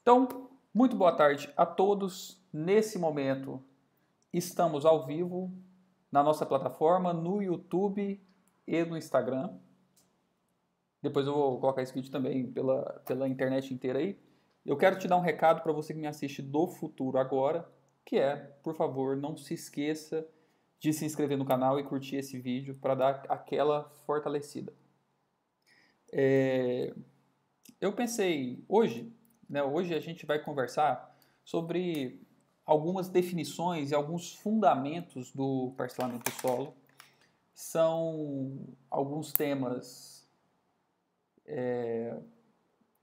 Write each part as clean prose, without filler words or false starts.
Então, muito boa tarde a todos. Nesse momento, estamos ao vivo na nossa plataforma, no YouTube e no Instagram. Depois eu vou colocar esse vídeo também pela internet inteira aí. Eu quero te dar um recado para você que me assiste do futuro agora, que é, por favor, não se esqueça de se inscrever no canal e curtir esse vídeo para dar aquela fortalecida. Eu pensei hoje, né, hoje a gente vai conversar sobre algumas definições e alguns fundamentos do parcelamento solo. São alguns temas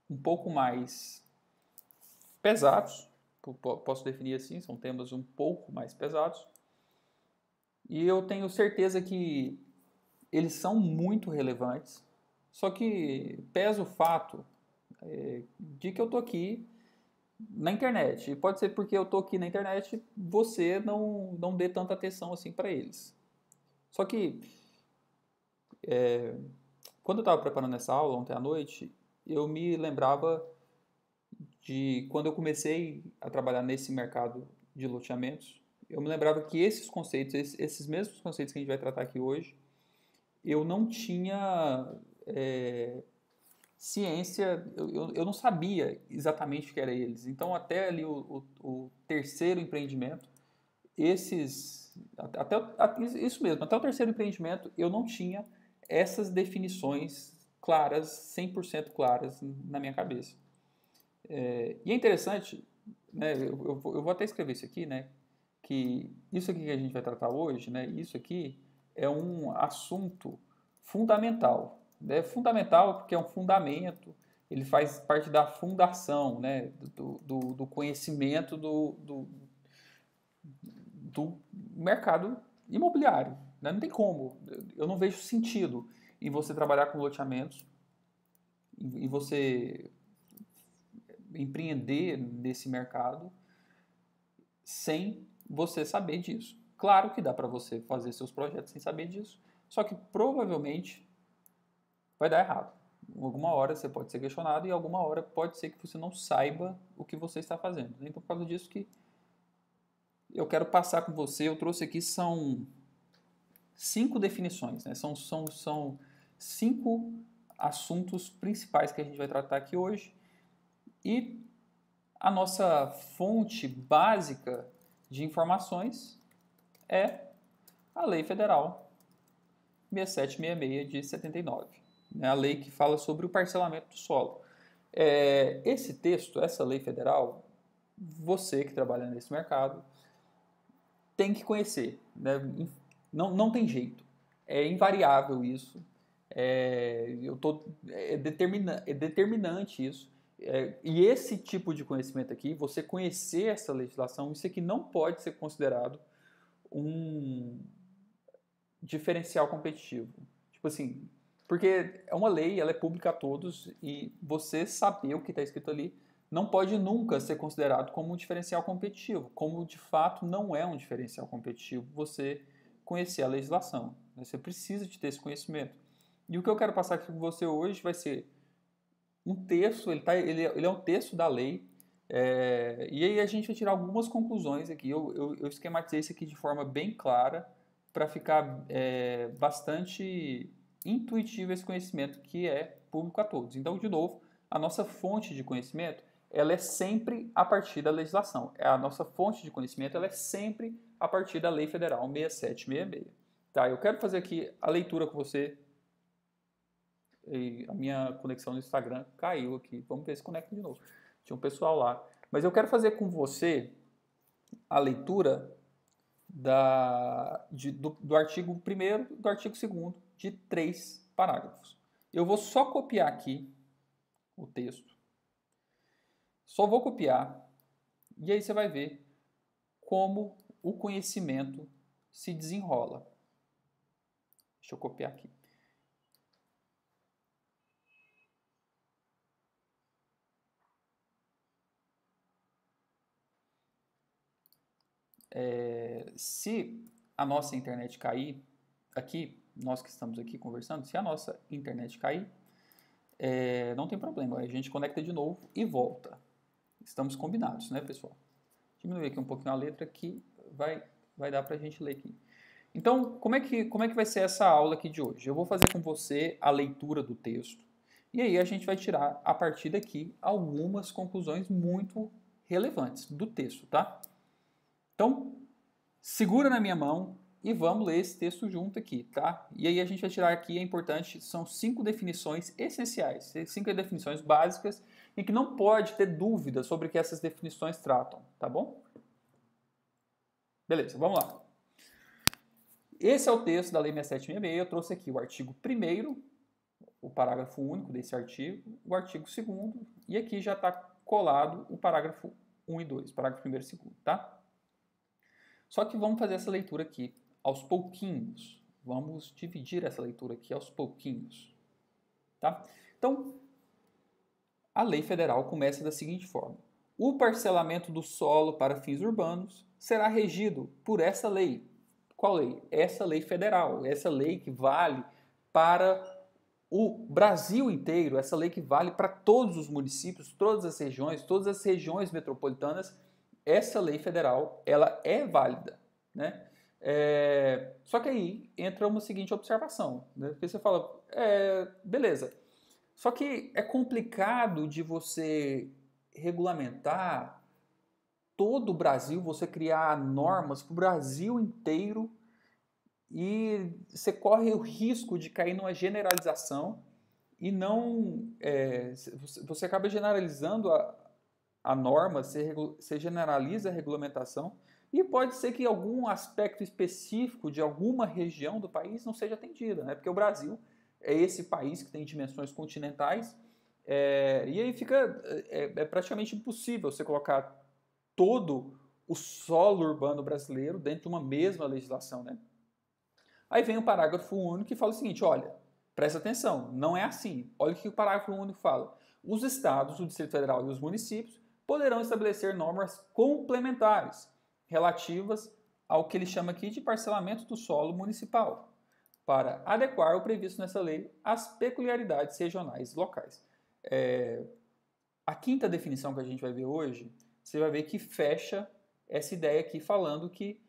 um pouco mais pesados, posso definir assim, são temas um pouco mais pesados. E eu tenho certeza que eles são muito relevantes, só que pesa o fato de que eu estou aqui na internet. E pode ser porque eu estou aqui na internet, você não dê tanta atenção assim para eles. Só que quando eu estava preparando essa aula ontem à noite, eu me lembrava de quando eu comecei a trabalhar nesse mercado de loteamentos. Eu me lembrava que esses conceitos, esses mesmos conceitos que a gente vai tratar aqui hoje, eu não tinha ciência, eu não sabia exatamente o que eram eles. Então, até ali o terceiro empreendimento, até, isso mesmo, até o terceiro empreendimento, eu não tinha essas definições claras, 100% claras na minha cabeça. E é interessante, né, eu vou até escrever isso aqui, né, que isso aqui que a gente vai tratar hoje, né, isso aqui é um assunto fundamental. É fundamental porque é um fundamento, ele faz parte da fundação, né, do conhecimento do mercado imobiliário. Né? Não tem como. Eu não vejo sentido em você trabalhar com loteamentos, em você empreender nesse mercado sem você saber disso. Claro que dá para você fazer seus projetos sem saber disso, só que provavelmente vai dar errado. Alguma hora você pode ser questionado e alguma hora pode ser que você não saiba o que você está fazendo. Então, por causa disso que eu quero passar com você, eu trouxe aqui são 5 definições, né? São 5 assuntos principais que a gente vai tratar aqui hoje. E a nossa fonte básica de informações é a Lei Federal 6766 de 79, né? A lei que fala sobre o parcelamento do solo. Esse texto, essa lei federal, você que trabalha nesse mercado tem que conhecer, né? Não tem jeito, é invariável isso, é determinante isso. E esse tipo de conhecimento aqui, você conhecer essa legislação, isso aqui não pode ser considerado um diferencial competitivo. Tipo assim, porque é uma lei, ela é pública a todos e você saber o que está escrito ali não pode nunca ser considerado como um diferencial competitivo, como de fato não é um diferencial competitivo você conhecer a legislação. Você precisa de ter esse conhecimento. E o que eu quero passar aqui com você hoje vai ser um texto, ele é um texto da lei, e aí a gente vai tirar algumas conclusões aqui. Eu esquematizei isso aqui de forma bem clara para ficar bastante intuitivo esse conhecimento que é público a todos. Então, de novo, a nossa fonte de conhecimento ela é sempre a partir da legislação. A nossa fonte de conhecimento ela é sempre a partir da Lei Federal 6766. Tá, eu quero fazer aqui a leitura com você. E a minha conexão no Instagram caiu aqui. Vamos ver se conecta de novo. Tinha um pessoal lá. Mas eu quero fazer com você a leitura do artigo 1º e do artigo 2º de 3 parágrafos. Eu vou só copiar aqui o texto. Só vou copiar. E aí você vai ver como o conhecimento se desenrola. Deixa eu copiar aqui. Se a nossa internet cair, aqui, nós que estamos aqui conversando, se a nossa internet cair, não tem problema, a gente conecta de novo e volta. Estamos combinados, né, pessoal? Diminuir aqui um pouquinho a letra que vai dar para a gente ler aqui. Então, como é que vai ser essa aula aqui de hoje? Eu vou fazer com você a leitura do texto e aí a gente vai tirar, a partir daqui, algumas conclusões muito relevantes do texto, tá? Então, segura na minha mão e vamos ler esse texto junto aqui, tá? E aí a gente vai tirar aqui, é importante, são 5 definições essenciais, 5 definições básicas em que não pode ter dúvida sobre o que essas definições tratam, tá bom? Beleza, vamos lá. Esse é o texto da Lei 6766, eu trouxe aqui o artigo 1º, o parágrafo único desse artigo, o artigo 2º, e aqui já está colado o parágrafo 1 e 2, parágrafo 1º e 2º, tá? Só que vamos fazer essa leitura aqui aos pouquinhos. Vamos dividir essa leitura aqui aos pouquinhos, tá? Então, a lei federal começa da seguinte forma: o parcelamento do solo para fins urbanos será regido por essa lei. Qual lei? Essa lei federal, essa lei que vale para o Brasil inteiro, essa lei que vale para todos os municípios, todas as regiões metropolitanas. Essa lei federal, ela é válida, né? Só que aí entra uma seguinte observação, né? Porque você fala, beleza, só que é complicado de você regulamentar todo o Brasil, você criar normas para o Brasil inteiro e você corre o risco de cair numa generalização e não... você acaba generalizando a norma, você generaliza a regulamentação e pode ser que algum aspecto específico de alguma região do país não seja atendida, né? Porque o Brasil é esse país que tem dimensões continentais e aí fica praticamente impossível você colocar todo o solo urbano brasileiro dentro de uma mesma legislação, né? Aí vem o parágrafo único que fala o seguinte, olha, presta atenção, não é assim. Olha o que o parágrafo único fala. Os estados, o Distrito Federal e os municípios poderão estabelecer normas complementares relativas ao que ele chama aqui de parcelamento do solo municipal, para adequar o previsto nessa lei às peculiaridades regionais e locais. A quinta definição que a gente vai ver hoje, você vai ver que fecha essa ideia aqui falando que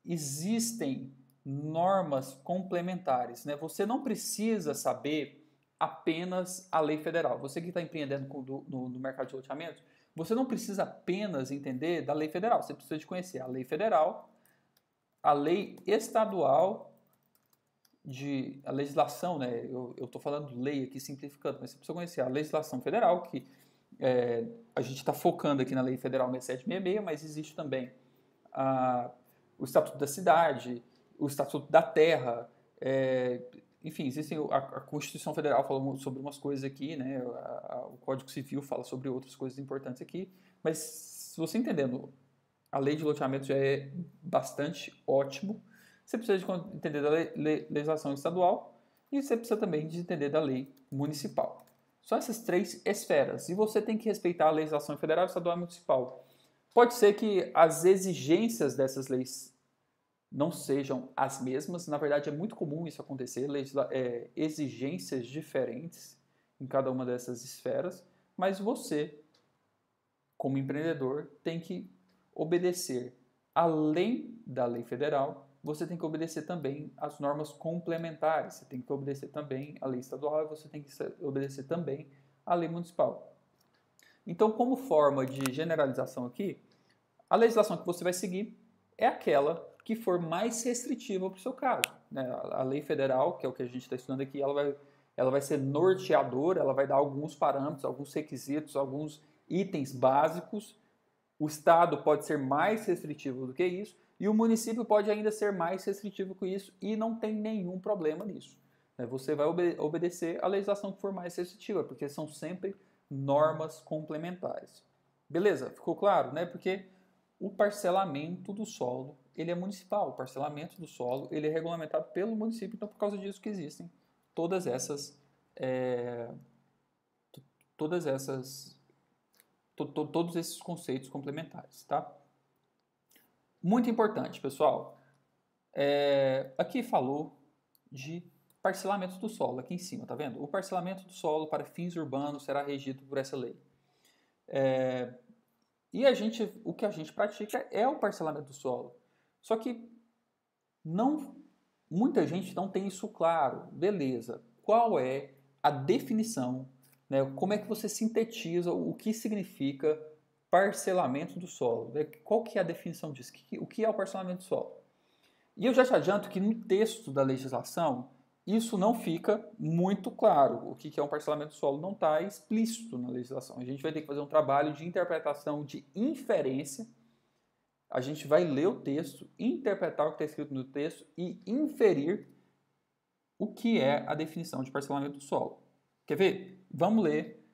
existem normas complementares, né? Você não precisa saber apenas a lei federal. Você que está empreendendo no mercado de loteamento, você não precisa apenas entender da lei federal. Você precisa de conhecer a lei federal, a lei estadual, a legislação, né? Eu estou falando lei aqui simplificando, mas você precisa conhecer a legislação federal, que a gente está focando aqui na Lei Federal 6766, mas existe também o Estatuto da Cidade, o Estatuto da Terra, enfim, existem a Constituição Federal falando sobre umas coisas aqui, né? O Código Civil fala sobre outras coisas importantes aqui, mas se você entendendo a lei de loteamento já é bastante ótimo. Você precisa de entender da legislação estadual e você precisa também de entender da lei municipal. São essas 3 esferas e você tem que respeitar a legislação federal, estadual e municipal. Pode ser que as exigências dessas leis não sejam as mesmas. Na verdade, é muito comum isso acontecer, exigências diferentes em cada uma dessas esferas, mas você, como empreendedor, tem que obedecer, além da lei federal, você tem que obedecer também às normas complementares, você tem que obedecer também à lei estadual e você tem que obedecer também à lei municipal. Então, como forma de generalização aqui, a legislação que você vai seguir é aquela que for mais restritiva para o seu caso, né? A lei federal, que é o que a gente está estudando aqui, ela vai ser norteadora, ela vai dar alguns parâmetros, alguns requisitos, alguns itens básicos. O Estado pode ser mais restritivo do que isso e o município pode ainda ser mais restritivo que isso e não tem nenhum problema nisso. Você vai obedecer a legislação que for mais restritiva, porque são sempre normas complementares. Beleza? Ficou claro, né? Porque o parcelamento do solo, ele é municipal. O parcelamento do solo, ele é regulamentado pelo município, então por causa disso que existem todos esses conceitos complementares, tá? Muito importante, pessoal. Aqui falou de parcelamento do solo, aqui em cima, tá vendo? O parcelamento do solo para fins urbanos será regido por essa lei. E o que a gente pratica é o parcelamento do solo. Só que muita gente não tem isso claro. Beleza, qual é a definição, né? Como é que você sintetiza o que significa parcelamento do solo? Qual que é a definição disso? O que é o parcelamento do solo? E eu já te adianto que no texto da legislação isso não fica muito claro. O que é um parcelamento do solo não está explícito na legislação. A gente vai ter que fazer um trabalho de interpretação, de inferência. A gente vai ler o texto, interpretar o que está escrito no texto e inferir o que é a definição de parcelamento do solo. Quer ver? Vamos ler.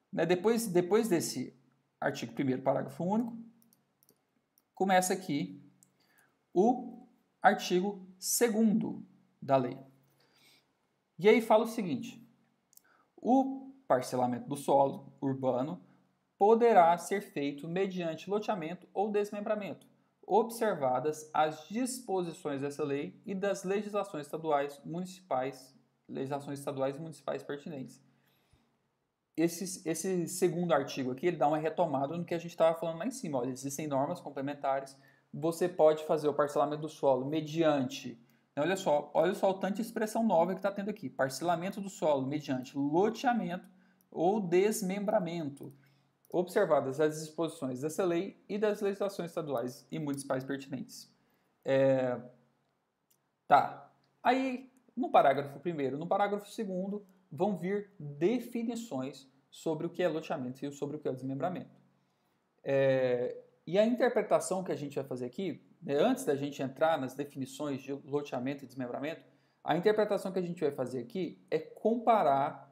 Né? Depois desse artigo 1º, parágrafo único, começa aqui o artigo 2º da lei. E aí fala o seguinte: o parcelamento do solo urbano poderá ser feito mediante loteamento ou desmembramento, observadas as disposições dessa lei e das legislações estaduais e municipais pertinentes. Esse segundo artigo aqui, ele dá uma retomada no que a gente estava falando lá em cima. Olha, existem normas complementares. Você pode fazer o parcelamento do solo mediante... Olha só o tanto de expressão nova que está tendo aqui. Parcelamento do solo mediante loteamento ou desmembramento, observadas as disposições dessa lei e das legislações estaduais e municipais pertinentes. Tá. Aí, no parágrafo 1º, no parágrafo 2º, vão vir definições sobre o que é loteamento e sobre o que é desmembramento. E a interpretação que a gente vai fazer aqui, antes da gente entrar nas definições de loteamento e desmembramento, a interpretação que a gente vai fazer aqui é comparar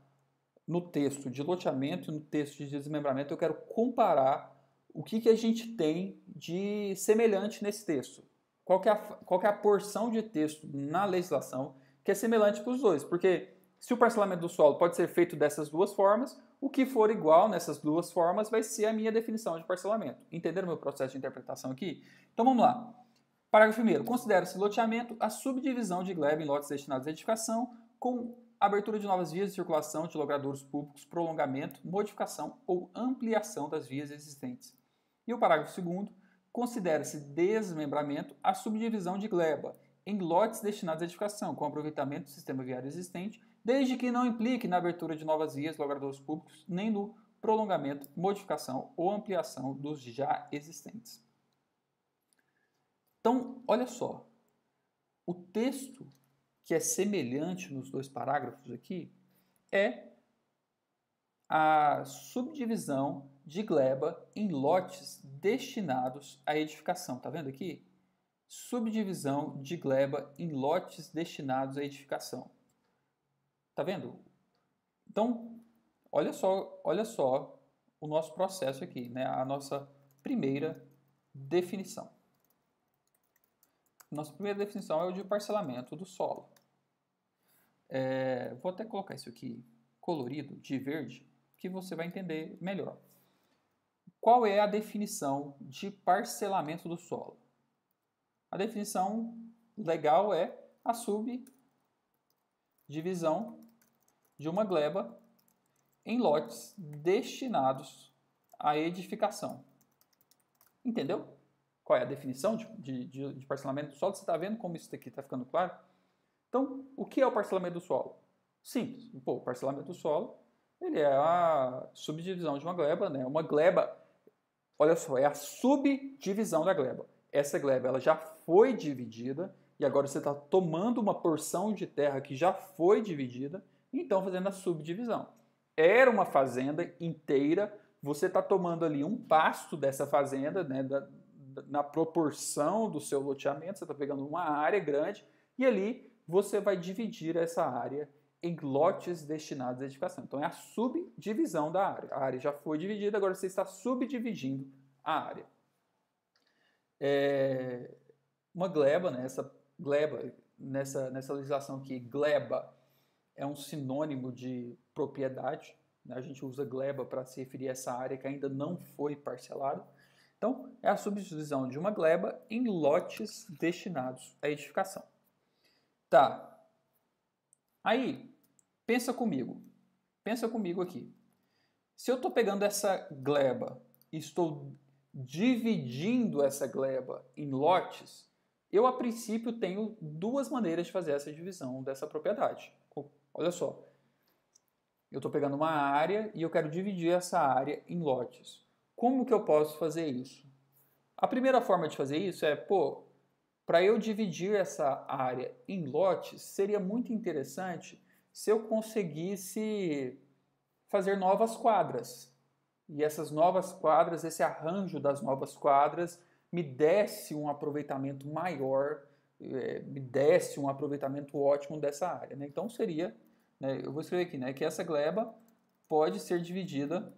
no texto de loteamento e no texto de desmembramento. Eu quero comparar o que a gente tem de semelhante nesse texto. Qual que é a porção de texto na legislação que é semelhante para os dois? Porque se o parcelamento do solo pode ser feito dessas duas formas, o que for igual nessas duas formas vai ser a minha definição de parcelamento. Entenderam o meu processo de interpretação aqui? Então vamos lá. Parágrafo 1º. Considera-se loteamento a subdivisão de gleba em lotes destinados à edificação com abertura de novas vias de circulação de logradouros públicos, prolongamento, modificação ou ampliação das vias existentes. E o parágrafo 2º. Considera-se desmembramento a subdivisão de gleba em lotes destinados à edificação, com aproveitamento do sistema viário existente, desde que não implique na abertura de novas vias, logradouros públicos, nem no prolongamento, modificação ou ampliação dos já existentes. Então, olha só, o texto que é semelhante nos dois parágrafos aqui é a subdivisão de gleba em lotes destinados à edificação. Tá vendo aqui? Subdivisão de gleba em lotes destinados à edificação. Tá vendo? Então, olha só o nosso processo aqui, né? A nossa primeira definição. Nossa primeira definição é o de parcelamento do solo. Vou até colocar isso aqui colorido, de verde, que você vai entender melhor. Qual é a definição de parcelamento do solo? A definição legal é a subdivisão de uma gleba em lotes destinados à edificação. Entendeu? Qual é a definição de parcelamento do solo? Você está vendo como isso aqui está ficando claro? Então, o que é o parcelamento do solo? Simples. O parcelamento do solo, ele é a subdivisão de uma gleba, né? Uma gleba, olha só, é a subdivisão da gleba. Essa gleba ela já foi dividida e agora você está tomando uma porção de terra que já foi dividida e então fazendo a subdivisão. Era uma fazenda inteira, você está tomando ali um pasto dessa fazenda, né, na proporção do seu loteamento, você está pegando uma área grande e ali você vai dividir essa área em lotes destinados à edificação. Então é a subdivisão da área. A área já foi dividida, agora você está subdividindo a área. Uma gleba, né? Essa gleba, nessa legislação aqui, gleba é um sinônimo de propriedade, né? A gente usa gleba para se referir a essa área que ainda não foi parcelada. Então, é a subdivisão de uma gleba em lotes destinados à edificação. Tá. Aí, pensa comigo aqui. Se eu estou pegando essa gleba estou dividindo essa gleba em lotes, eu a princípio tenho duas maneiras de fazer essa divisão dessa propriedade. Olha só, eu estou pegando uma área e eu quero dividir essa área em lotes. Como que eu posso fazer isso? A primeira forma de fazer isso é, para eu dividir essa área em lotes, seria muito interessante se eu conseguisse fazer novas quadras. E essas novas quadras, esse arranjo das novas quadras, me desse um aproveitamento maior, me desse um aproveitamento ótimo dessa área. Né? Então seria, né, eu vou escrever aqui, né, que essa gleba pode ser dividida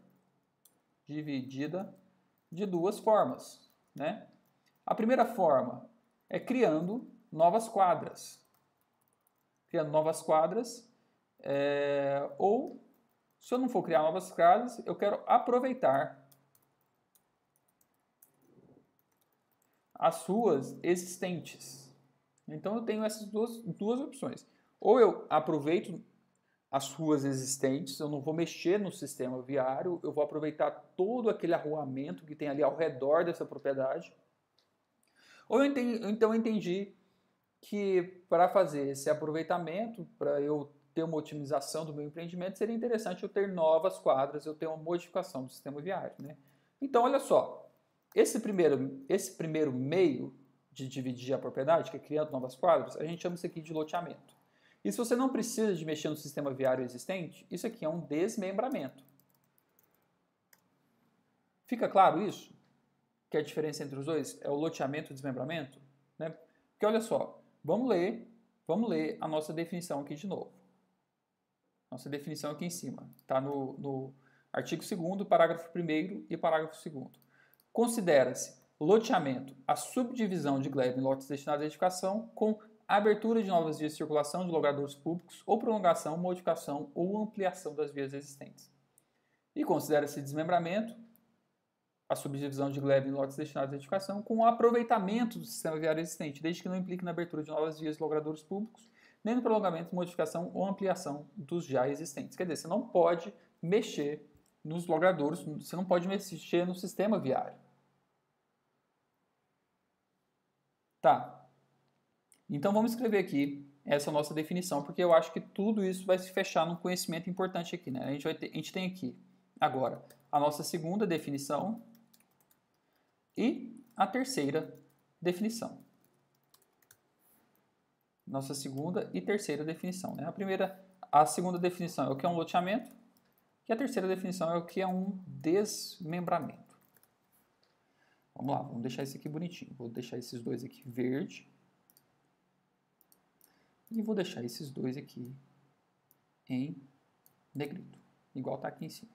de duas formas. Né? A primeira forma é criando novas quadras. Criando novas quadras, ou se eu não for criar novas quadras, eu quero aproveitar as suas existentes. Então eu tenho essas duas opções. Ou eu aproveito as ruas existentes, eu não vou mexer no sistema viário, eu vou aproveitar todo aquele arruamento que tem ali ao redor dessa propriedade. Ou então eu entendi que para fazer esse aproveitamento, para eu ter uma otimização do meu empreendimento, seria interessante eu ter novas quadras, eu ter uma modificação do sistema viário. Né? Então, olha só, esse primeiro meio de dividir a propriedade, que é criando novas quadras, a gente chama isso aqui de loteamento. E se você não precisa de mexer no sistema viário existente, isso aqui é um desmembramento. Fica claro isso? Que a diferença entre os dois é o loteamento e o desmembramento? Né? Porque olha só, vamos ler a nossa definição aqui de novo. Nossa definição aqui em cima. Está no artigo 2º, parágrafo 1º e parágrafo 2º. Considera-se loteamento a subdivisão de gleba em lotes destinados à edificação com abertura de novas vias de circulação de logradouros públicos ou prolongação, modificação ou ampliação das vias existentes. E considera-se desmembramento a subdivisão de gleba em lotes destinados à edificação com o aproveitamento do sistema viário existente, desde que não implique na abertura de novas vias de logradouros públicos, nem no prolongamento, modificação ou ampliação dos já existentes. Quer dizer, você não pode mexer nos logradouros, você não pode mexer no sistema viário. Tá. Então vamos escrever aqui essa nossa definição, porque eu acho que tudo isso vai se fechar num conhecimento importante aqui. Né? A gente tem aqui, agora, a nossa segunda definição e a terceira definição. Nossa segunda e terceira definição. Né? A segunda definição é o que é um loteamento e a terceira definição é o que é um desmembramento. Vamos lá, vamos deixar isso aqui bonitinho. Vou deixar esses dois aqui verde e vou deixar esses dois aqui em negrito, igual está aqui em cima.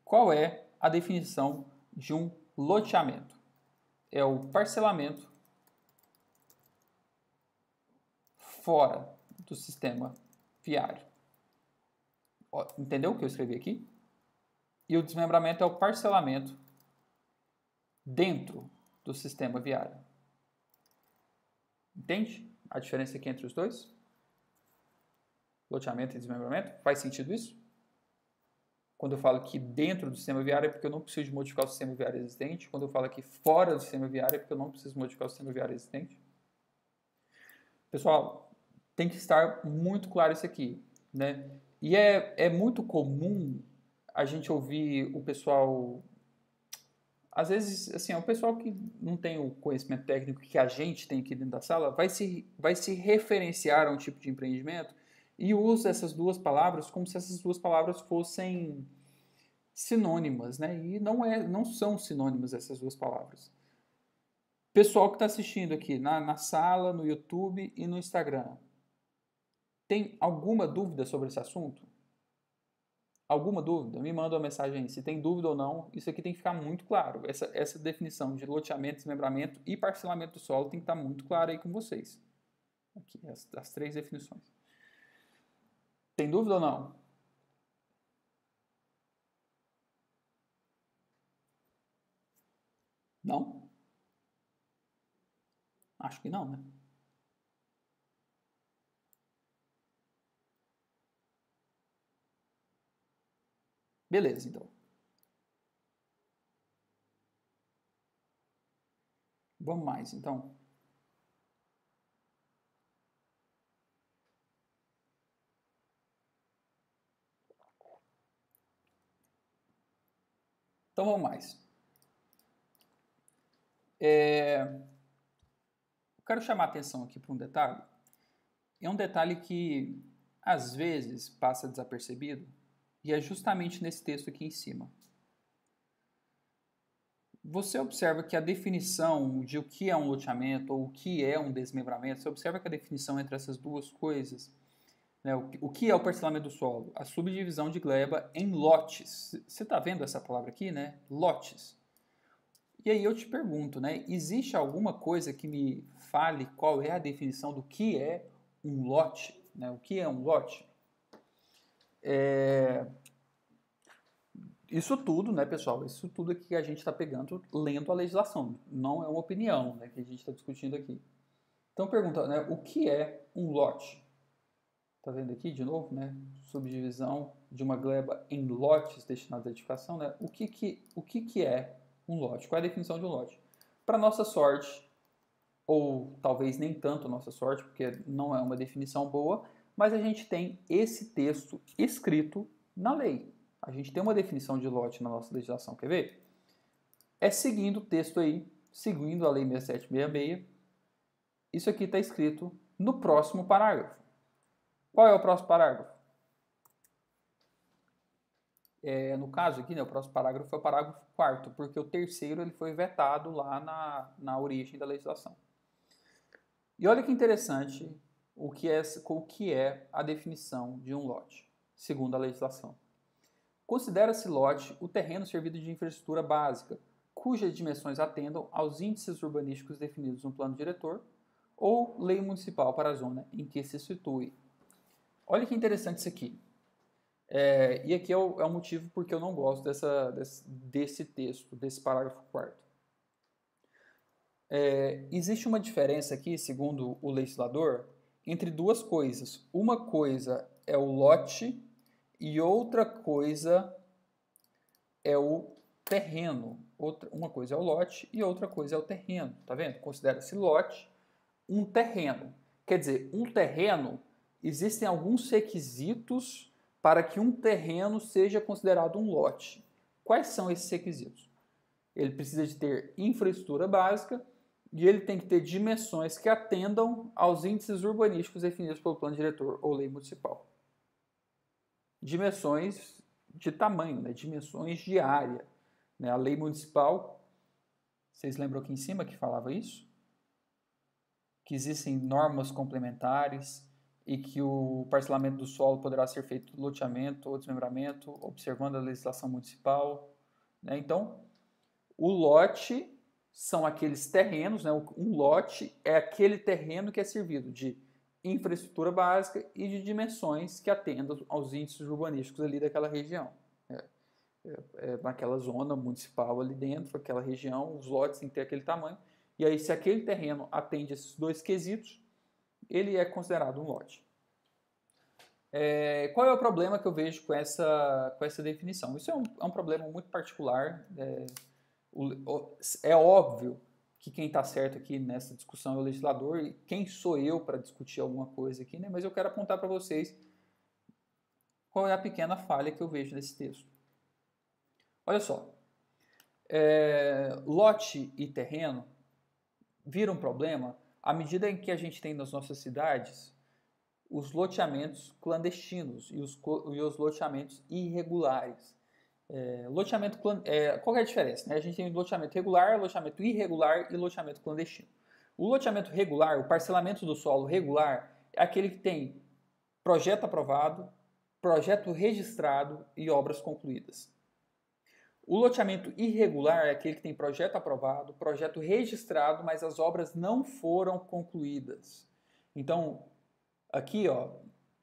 Qual é a definição de um loteamento? É o parcelamento fora do sistema viário. Entendeu o que eu escrevi aqui? E o desmembramento é o parcelamento dentro do sistema viário. Entende a diferença aqui entre os dois? Loteamento e desmembramento? Faz sentido isso? Quando eu falo que dentro do sistema viário é porque eu não preciso de modificar o sistema viário existente. Quando eu falo que fora do sistema viário é porque eu não preciso modificar o sistema viário existente. Pessoal, tem que estar muito claro isso aqui. Né? E é muito comum a gente ouvir o pessoal... Às vezes, assim, o pessoal que não tem o conhecimento técnico que a gente tem aqui dentro da sala vai se referenciar a um tipo de empreendimento e usa essas duas palavras como se essas duas palavras fossem sinônimas, né? E não são sinônimas essas duas palavras. Pessoal que está assistindo aqui na sala, no YouTube e no Instagram, tem alguma dúvida sobre esse assunto? Alguma dúvida? Me manda uma mensagem aí. Se tem dúvida ou não, isso aqui tem que ficar muito claro. Essa definição de loteamento, desmembramento e parcelamento do solo tem que estar muito clara aí com vocês. Aqui, as três definições. Tem dúvida ou não? Não? Acho que não, né? Beleza, então. Vamos mais, então. Então vamos mais. Eu quero chamar a atenção aqui para um detalhe. É um detalhe que às vezes passa desapercebido e é justamente nesse texto aqui em cima. Você observa que a definição de o que é um loteamento ou o que é um desmembramento, você observa que a definição entre essas duas coisas, né, o que é o parcelamento do solo? A subdivisão de gleba em lotes. Você está vendo essa palavra aqui, né? Lotes. E aí eu te pergunto, né? Existe alguma coisa que me fale qual é a definição do que é um lote? Né? O que é um lote? Isso tudo, né, pessoal? Isso tudo aqui que a gente está pegando lendo a legislação. Não é uma opinião, né, que a gente está discutindo aqui. Então pergunta, né? O que é um lote? Tá vendo aqui de novo, né? Subdivisão de uma gleba em lotes destinados à edificação, né? O que é um lote? Qual é a definição de um lote? Para nossa sorte, ou talvez nem tanto nossa sorte, porque não é uma definição boa, mas a gente tem esse texto escrito na lei. A gente tem uma definição de lote na nossa legislação, quer ver? É seguindo o texto aí, seguindo a lei 6766, isso aqui está escrito no próximo parágrafo. Qual é o próximo parágrafo? No caso aqui, né, o próximo parágrafo é o parágrafo 4º, porque o terceiro ele foi vetado lá na origem da legislação. E olha que interessante o que é a definição de um lote, segundo a legislação. Considera-se lote o terreno servido de infraestrutura básica, cujas dimensões atendam aos índices urbanísticos definidos no plano diretor ou lei municipal para a zona em que se situe. Olha que interessante isso aqui. E aqui é o motivo porque eu não gosto desse texto, desse parágrafo 4º. Existe uma diferença aqui, segundo o legislador, entre duas coisas. Uma coisa é o lote e outra coisa é o terreno. Uma coisa é o lote e outra coisa é o terreno. Tá vendo? Considera-se lote um terreno. Quer dizer, um terreno, existem alguns requisitos para que um terreno seja considerado um lote. Quais são esses requisitos? Ele precisa de ter infraestrutura básica e ele tem que ter dimensões que atendam aos índices urbanísticos definidos pelo plano diretor ou lei municipal. Dimensões de tamanho, né? Dimensões de área. Né? A lei municipal, vocês lembram aqui em cima que falava isso? Que existem normas complementares e que o parcelamento do solo poderá ser feito loteamento ou desmembramento, observando a legislação municipal. Né? Então, o lote são aqueles terrenos, né? Um lote é aquele terreno que é servido de infraestrutura básica e de dimensões que atendam aos índices urbanísticos ali daquela região. Naquela zona municipal ali dentro, aquela região, os lotes têm que ter aquele tamanho. E aí, se aquele terreno atende esses dois quesitos, ele é considerado um lote. Qual é o problema que eu vejo com essa definição? Isso é um problema muito particular. É óbvio que quem está certo aqui nessa discussão é o legislador e quem sou eu para discutir alguma coisa aqui, né? Mas eu quero apontar para vocês qual é a pequena falha que eu vejo nesse texto. Olha só, lote e terreno viram um problema à medida em que a gente tem nas nossas cidades os loteamentos clandestinos e os loteamentos irregulares. Qual é a diferença? Né? A gente tem loteamento regular, loteamento irregular e loteamento clandestino. O loteamento regular, o parcelamento do solo regular, é aquele que tem projeto aprovado, projeto registrado e obras concluídas. O loteamento irregular é aquele que tem projeto aprovado, projeto registrado, mas as obras não foram concluídas. Então, aqui,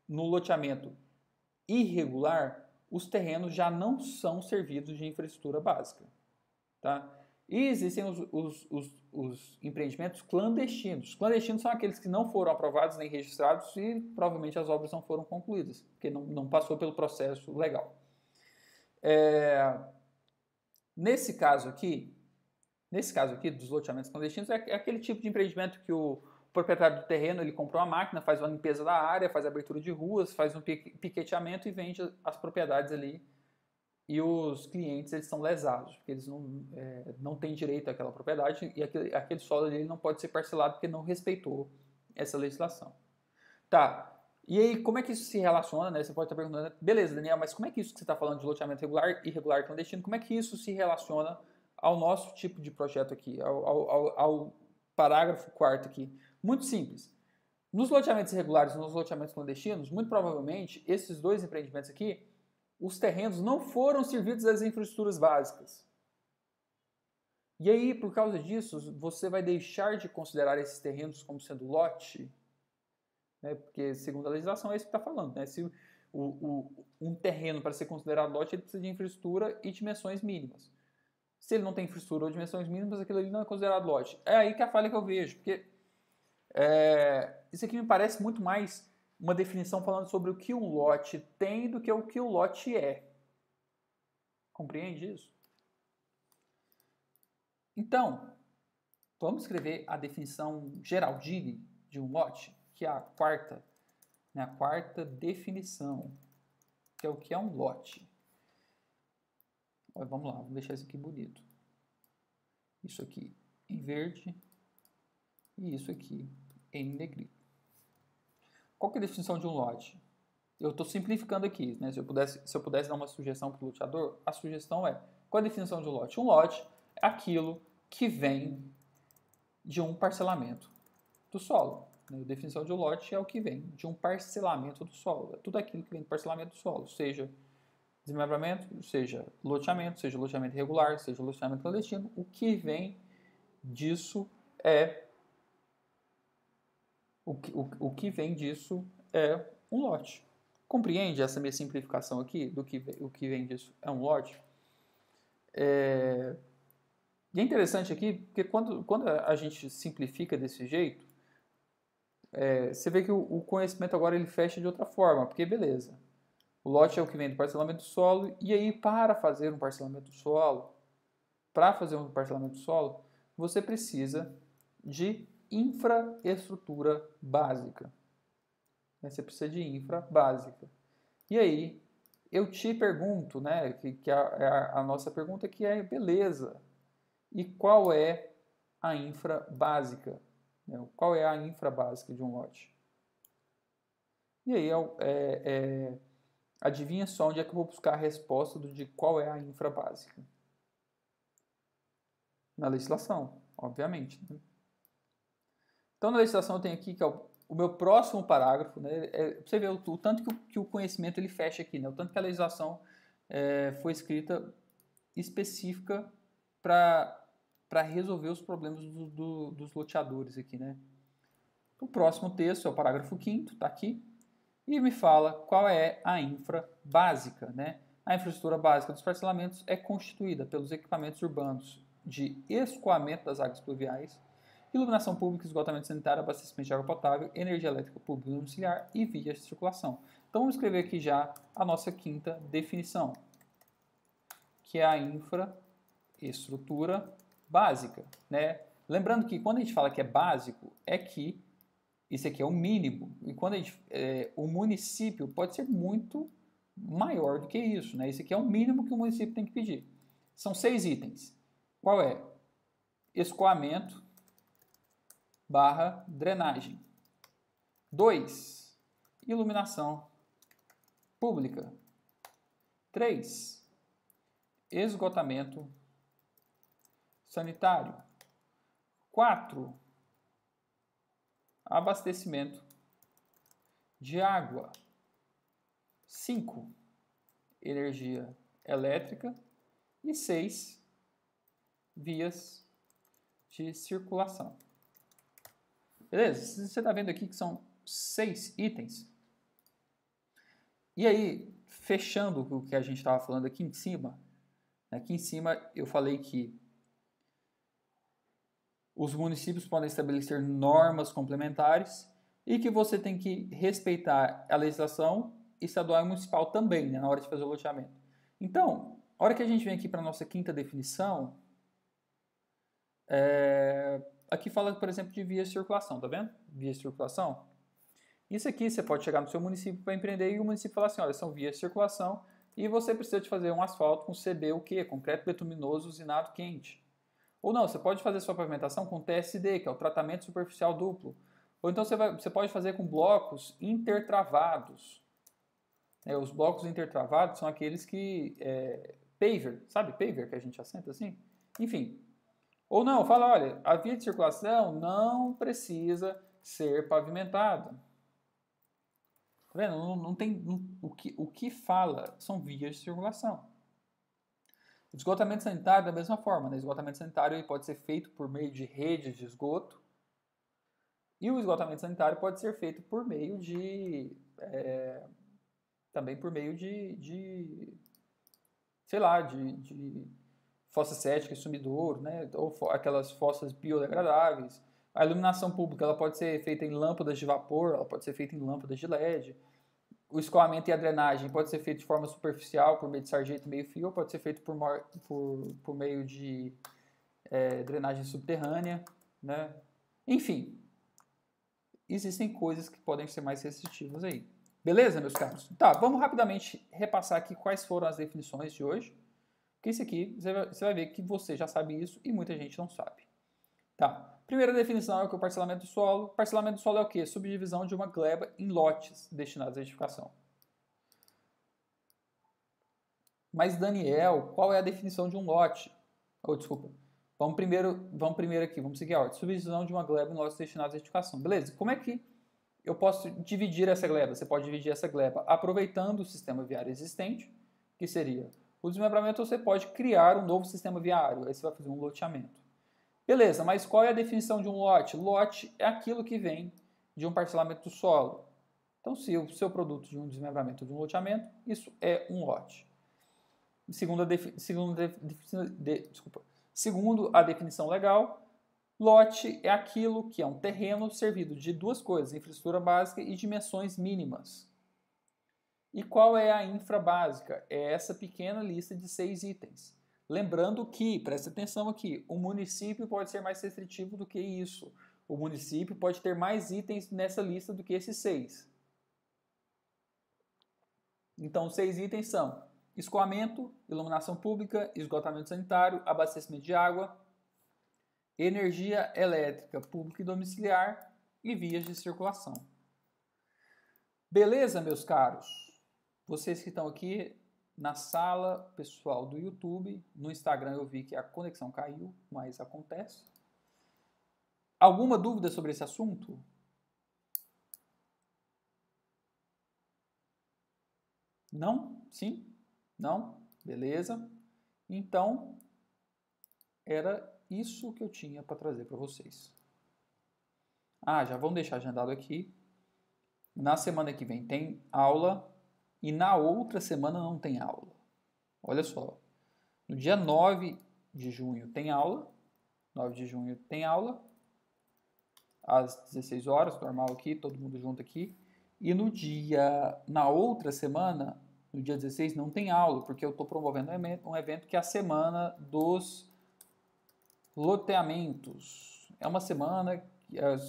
no loteamento irregular, os terrenos já não são servidos de infraestrutura básica. Tá? E existem os empreendimentos clandestinos. Os clandestinos são aqueles que não foram aprovados nem registrados e provavelmente as obras não foram concluídas, porque não passou pelo processo legal. Nesse caso aqui, Nesse caso aqui, dos loteamentos clandestinos, é aquele tipo de empreendimento que o proprietário do terreno ele comprou uma máquina, faz uma limpeza da área, faz abertura de ruas, faz um piqueteamento e vende as propriedades ali. E os clientes eles são lesados, porque eles não têm direito àquela propriedade e aquele solo ali não pode ser parcelado porque não respeitou essa legislação. Tá, e aí como é que isso se relaciona, né? Você pode estar perguntando, beleza, Daniel, mas como é que isso que você está falando de loteamento regular, irregular, clandestino, como é que isso se relaciona ao nosso tipo de projeto aqui, ao parágrafo 4º aqui? Muito simples. Nos loteamentos irregulares e nos loteamentos clandestinos, muito provavelmente, esses dois empreendimentos aqui, os terrenos não foram servidos às infraestruturas básicas. E aí, por causa disso, você vai deixar de considerar esses terrenos como sendo lote, né? Porque, segundo a legislação, é isso que está falando. Né? Se um terreno, para ser considerado lote, ele precisa de infraestrutura e dimensões mínimas. Se ele não tem infraestrutura ou dimensões mínimas, aquilo ali não é considerado lote. É aí que a falha que eu vejo, porque isso aqui me parece muito mais uma definição falando sobre o que um lote tem do que o lote é. Compreende isso? Então, vamos escrever a definição Geraldini de um lote, que é a quarta, né, a quarta definição, que é o que é um lote. Vamos lá, vamos deixar isso aqui bonito. Isso aqui em verde e isso aqui em negrito. Qual que é a definição de um lote? Eu estou simplificando aqui, né? Se eu pudesse dar uma sugestão para o loteador, a sugestão é: qual a definição de um lote? Um lote é aquilo que vem de um parcelamento do solo. Né? A definição de um lote é o que vem de um parcelamento do solo. É tudo aquilo que vem do parcelamento do solo, seja desmembramento, seja loteamento irregular, seja loteamento clandestino. O que vem disso é o que vem disso é um lote. Compreende essa minha simplificação aqui do que o que vem disso é um lote? E é interessante aqui porque quando a gente simplifica desse jeito, você vê que o conhecimento agora ele fecha de outra forma, porque beleza, o lote é o que vem do parcelamento do solo, e aí para fazer um parcelamento do solo, você precisa de infraestrutura básica. Você precisa de infra básica. E aí, eu te pergunto, né, que a nossa pergunta aqui é, beleza, e qual é a infra básica? Qual é a infra básica de um lote? E aí, adivinha só onde é que eu vou buscar a resposta de qual é a infra básica? Na legislação, obviamente. Né? Então, na legislação eu tenho aqui que é o meu próximo parágrafo, né, você vê o tanto que o conhecimento ele fecha aqui, né, o tanto que a legislação foi escrita específica para resolver os problemas dos loteadores aqui. Né. O próximo texto é o parágrafo 5º, está aqui, e me fala qual é a infra básica. Né. A infraestrutura básica dos parcelamentos é constituída pelos equipamentos urbanos de escoamento das águas pluviais, iluminação pública, esgotamento sanitário, abastecimento de água potável, energia elétrica pública domiciliar e vias de circulação. Então vamos escrever aqui já a nossa quinta definição, que é a infraestrutura básica. Né? Lembrando que quando a gente fala que é básico, é que isso aqui é o mínimo. E quando o município pode ser muito maior do que isso. Né? Isso aqui é o mínimo que o município tem que pedir. São 6 itens. Qual é? Escoamento / drenagem. 2. Iluminação pública. 3. Esgotamento sanitário. 4. Abastecimento de água. 5. Energia elétrica. E 6. Vias de circulação. Beleza? Você está vendo aqui que são 6 itens. E aí, fechando o que a gente estava falando aqui em cima eu falei que os municípios podem estabelecer normas complementares e que você tem que respeitar a legislação estadual e municipal também, né, na hora de fazer o loteamento. Então, a hora que a gente vem aqui para a nossa quinta definição, Aqui fala, por exemplo, de vias de circulação, tá vendo? Vias de circulação. Isso aqui você pode chegar no seu município para empreender e o município falar assim, olha, são vias de circulação e você precisa de fazer um asfalto com CB, o quê? Concreto bituminoso usinado quente. Ou não, você pode fazer sua pavimentação com TSD, que é o tratamento superficial duplo. Ou então você pode fazer com blocos intertravados. Os blocos intertravados são aqueles que... paver, sabe paver que a gente assenta assim? Enfim. Ou não, fala, olha, a via de circulação não precisa ser pavimentada. Tá vendo? Não tem, o que fala são vias de circulação. O esgotamento sanitário da mesma forma. Né? O esgotamento sanitário ele pode ser feito por meio de redes de esgoto e o esgotamento sanitário pode ser feito por meio de... também por meio sei lá, de fossa cética e sumidouro, né? Ou aquelas fossas biodegradáveis. A iluminação pública ela pode ser feita em lâmpadas de vapor, ela pode ser feita em lâmpadas de LED. O escoamento e a drenagem pode ser feito de forma superficial, por meio de sarjeta e meio-fio, ou pode ser feito por meio de drenagem subterrânea. Né? Enfim, existem coisas que podem ser mais restritivas aí. Beleza, meus caros? Tá, vamos rapidamente repassar aqui quais foram as definições de hoje. Porque isso aqui, você vai ver que você já sabe isso e muita gente não sabe. Tá. Primeira definição é que o parcelamento do solo. Parcelamento do solo é o quê? Subdivisão de uma gleba em lotes destinados à edificação. Mas, Daniel, qual é a definição de um lote? Desculpa. Vamos primeiro aqui, vamos seguir a ordem. Subdivisão de uma gleba em lotes destinados à edificação. Beleza? Como é que eu posso dividir essa gleba? Você pode dividir essa gleba aproveitando o sistema viário existente, que seria o desmembramento, ou você pode criar um novo sistema viário. Aí você vai fazer um loteamento. Beleza, mas qual é a definição de um lote? Lote é aquilo que vem de um parcelamento do solo. Então, se o seu produto de um desmembramento de um loteamento, isso é um lote. Segundo a definição legal, lote é aquilo que é um terreno servido de duas coisas, infraestrutura básica e dimensões mínimas. E qual é a infra básica? É essa pequena lista de 6 itens. Lembrando que, presta atenção aqui, o município pode ser mais restritivo do que isso. O município pode ter mais itens nessa lista do que esses 6. Então, 6 itens são escoamento, iluminação pública, esgotamento sanitário, abastecimento de água, energia elétrica pública e domiciliar e vias de circulação. Beleza, meus caros? Vocês que estão aqui na sala pessoal do YouTube, no Instagram eu vi que a conexão caiu, mas acontece. Alguma dúvida sobre esse assunto? Não? Sim? Não? Beleza. Então, era isso que eu tinha para trazer para vocês. Já vamos deixar agendado aqui. Na semana que vem tem aula e na outra semana não tem aula. Olha só. No dia 9 de junho tem aula. 9 de junho tem aula. Às 16 horas, normal aqui, todo mundo junto aqui. E na outra semana, no dia 16, não tem aula, porque eu estou promovendo um evento que é a Semana dos Loteamentos. É uma semana,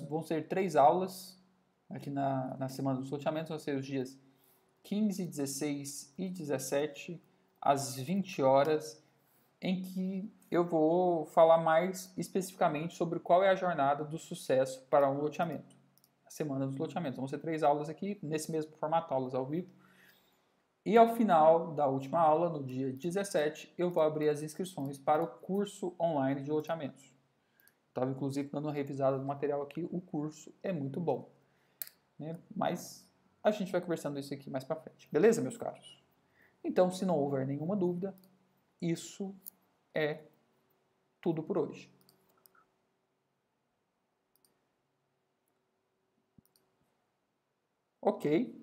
vão ser 3 aulas aqui na Semana dos Loteamentos, vão ser os dias 15, 16 e 17, às 20 horas, em que eu vou falar mais especificamente sobre qual é a jornada do sucesso para um loteamento. A Semana dos Loteamentos. Vão ser 3 aulas aqui, nesse mesmo formato, aulas ao vivo. E ao final da última aula, no dia 17, eu vou abrir as inscrições para o curso online de loteamentos. Estava, inclusive, dando uma revisada do material aqui. O curso é muito bom. Né? Mas a gente vai conversando isso aqui mais para frente. Beleza, meus caros? Então, se não houver nenhuma dúvida, isso é tudo por hoje. Ok.